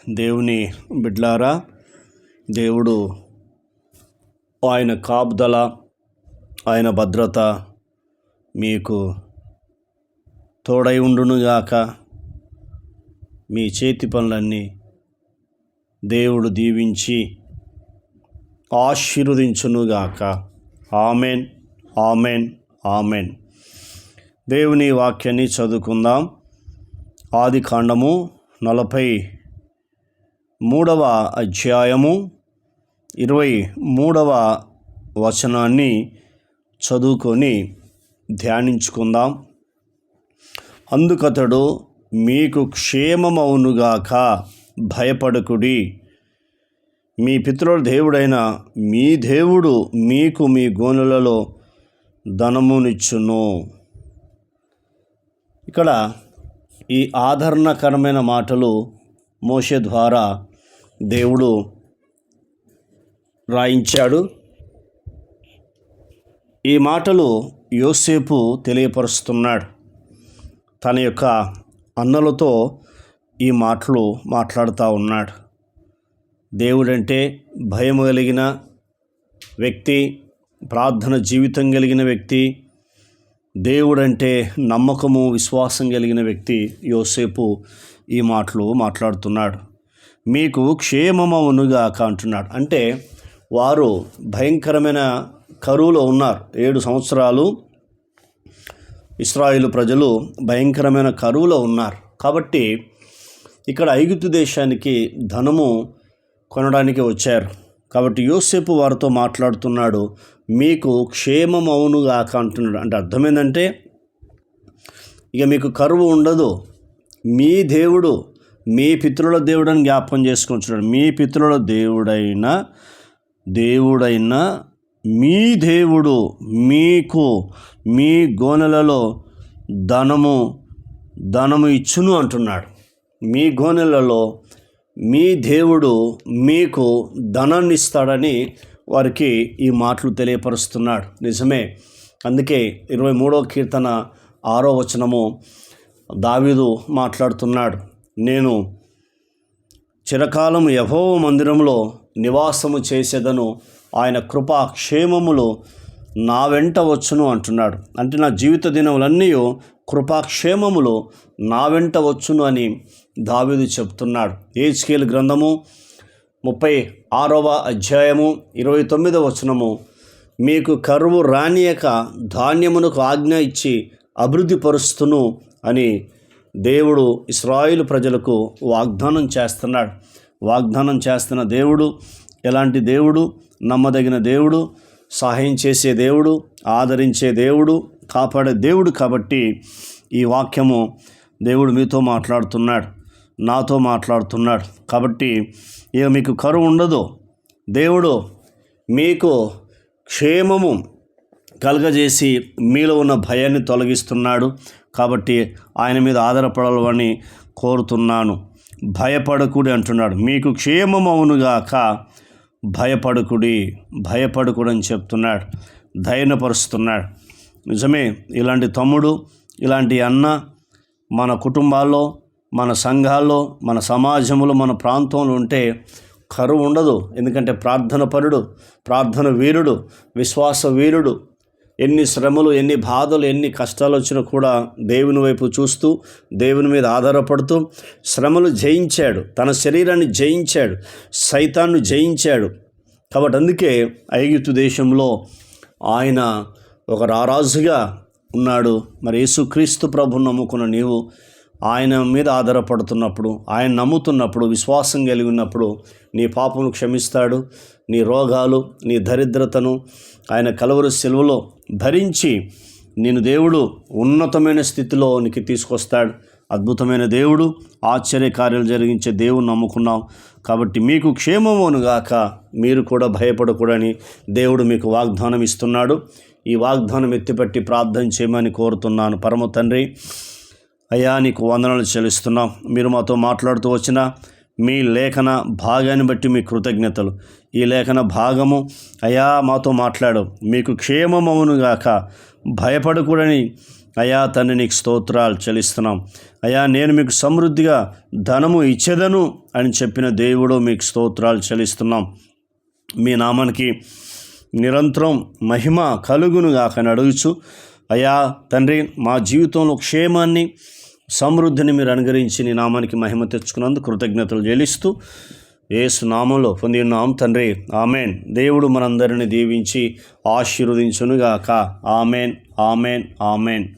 దేవుని బిడ్లారా, దేవుడు ఆయన కాపుదల, ఆయన భద్రత మీకు తోడై ఉండునుగాక. మీ చేతి పనులన్నీ దేవుడు దీవించి ఆశీర్వదించునుగాక. Amen, amen, amen. దేవుని వాక్యాన్ని చదువుకుందాం. ఆదికాండము 43వ అధ్యాయము 23వ వచనాన్ని చదువుకొని ధ్యానించుకుందాం. అందుకతడు, మీకు క్షేమమవునుగాక, భయపడకుడి. మీ పితరుల దేవుడైన మీ దేవుడు మీకు మీ గోనెలలో ధనమునిచ్చును. ఇక్కడ ఈ ఆదరణకరమైన మాటలు మోషే ద్వారా దేవుడు రాయించాడు. ఈ మాటలు యోసేపు తెలియపరుస్తున్నాడు. తన యొక్క అన్నలతో ఈ మాటలు మాట్లాడుతూ ఉన్నాడు. దేవుడంటే భయం కలిగిన వ్యక్తి, ప్రార్థన జీవితం కలిగిన వ్యక్తి, దేవుడంటే నమ్మకము, విశ్వాసం కలిగిన వ్యక్తి యోసేపు ఈ మాటలు మాట్లాడుతున్నాడు. మీకు క్షేమమవునుగాక అంటున్నాడు. అంటే వారు భయంకరమైన కరువులో ఉన్నారు. 7 సంవత్సరాలు ఇశ్రాయేలు ప్రజలు భయంకరమైన కరువులో ఉన్నారు. కాబట్టి ఇక్కడ ఐగుప్తు దేశానికి ధనము కొనడానికి వచ్చారు. కాబట్టి యోసేపు వారితో మాట్లాడుతున్నాడు, మీకు క్షేమమవునుగాక అంటున్నాడు. అంటే అర్థం ఏంటంటే ఇక మీకు కరువు ఉండదు. మీ దేవుడు, మీ పితరుల దేవుడు అని జ్ఞాపకం చేసుకుంటున్నాడు. మీ పితరుల దేవుడైన మీ దేవుడు మీకు మీ గోనెలలో ధనము ఇచ్చును అంటున్నాడు. మీ గోనెలలో మీ దేవుడు మీకు ధనాన్ని ఇస్తాడని వారికి ఈ మాటలు తెలియపరుస్తున్నాడు. నిజమే. అందుకే 23వ కీర్తన 6వ వచనము దావీదు మాట్లాడుతున్నాడు, నేను చిరకాలము యెహోవా మందిరంలో నివాసము చేసేదను, ఆయన కృపా క్షేమములు నా వెంట వచ్చును అంటున్నాడు. అంటే నా జీవిత దినములన్నీ కృపాక్షేమములు నా వెంట వచ్చును అని దావీదు చెప్తున్నాడు. యెహెజ్కేలు గ్రంథము 36వ అధ్యాయము 29వ వచనము, మీకు కరువు రానియక ధాన్యమునకు ఆజ్ఞ ఇచ్చి అభివృద్ధి పరుస్తును అని దేవుడు ఇశ్రాయేలు ప్రజలకు వాగ్దానం చేస్తున్నాడు. వాగ్దానం చేస్తున్న దేవుడు ఎలాంటి దేవుడు? నమ్మదగిన దేవుడు, సహాయం చేసే దేవుడు, ఆదరించే దేవుడు, కాపాడే దేవుడు. కాబట్టి ఈ వాక్యము దేవుడు మీతో మాట్లాడుతున్నాడు, నాతో మాట్లాడుతున్నాడు. కాబట్టి ఇక మీకు కరువు ఉండదు. దేవుడు మీకు క్షేమము కలుగజేసి మీలో ఉన్న భయాన్ని తొలగిస్తున్నాడు. కాబట్టి ఆయన మీద ఆధారపడాలని కోరుతున్నాను. భయపడకుడి అంటున్నాడు. మీకు క్షేమమవునుగాక, భయపడకుడి అని చెప్తున్నాడు, ధైర్యపరుస్తున్నాడు. నిజమే. ఇలాంటి తమ్ముడు, ఇలాంటి అన్న మన కుటుంబాల్లో, మన సంఘాల్లో, మన సమాజంలో, మన ప్రాంతంలో ఉంటే కరువు ఉండదు. ఎందుకంటే ప్రార్థనపరుడు, ప్రార్థన వీరుడు, విశ్వాస వీరుడు. ఎన్ని శ్రమలు, ఎన్ని బాధలు, ఎన్ని కష్టాలు వచ్చినా కూడా దేవుని వైపు చూస్తూ, దేవుని మీద ఆధారపడుతూ శ్రమలు జయించాడు, తన శరీరాన్ని జయించాడు, సైతాన్ని జయించాడు. కాబట్టి అందుకే ఐగుప్తు దేశంలో ఆయన ఒక రారాజుగా ఉన్నాడు. మరి యేసుక్రీస్తు ప్రభువును నమ్ముకున్న నీవు ఆయన మీద ఆధారపడుతున్నప్పుడు, ఆయన నమ్ముతున్నప్పుడు, విశ్వాసం కలిగి ఉన్నప్పుడు నీ పాపమును క్షమిస్తాడు. నీ రోగాలు, నీ దరిద్రతను ఆయన కలువరి శిలువలో భరించి నేను దేవుడు ఉన్నతమైన స్థితిలో నీకు తీసుకొస్తాడు. అద్భుతమైన దేవుడు, ఆశ్చర్య కార్యాలు జరిగించే దేవుని నమ్ముకున్నాం. కాబట్టి మీకు క్షేమమునుగాక, మీరు కూడా భయపడకూడని దేవుడు మీకు వాగ్దానం ఇస్తున్నాడు. ఈ వాగ్దానం ఎత్తిపట్టి ప్రార్థన చేయమని కోరుతున్నాను. పరమ తండ్రి, అయ్యా నీకు వందనాలు చెల్లిస్తున్నాం. మీరు మాతో మాట్లాడుతూ వచ్చిన మీ లేఖన భాగాన్ని బట్టి మీ కృతజ్ఞతలు. ఈ లేఖన భాగము అయ్యా మాతో మాట్లాడు. మీకు క్షేమమవునుగాక, భయపడకూడని అయా తండ్రి నీకు స్తోత్రాలు చెల్లిస్తున్నాం. అయా నేను మీకు సమృద్ధిగా ధనము ఇచ్చేదను అని చెప్పిన దేవుడు మీకు స్తోత్రాలు చెల్లిస్తున్నాం. మీ నామానికి నిరంతరం మహిమ కలుగును గాకని అడుగుచు, అయా తండ్రి మా జీవితంలో క్షేమాన్ని సమృద్ధిని మీరు అనుగ్రహించి నీ నామానికి మహిమ తెచ్చుకున్నందుకు కృతజ్ఞతలు చెల్లిస్తూ యేసు నామంలో పొంది ఉన్నాం తండ్రి. ఆమెన్. దేవుడు మనందరిని దీవించి ఆశీర్వదించునుగాక. Amen, amen, amen.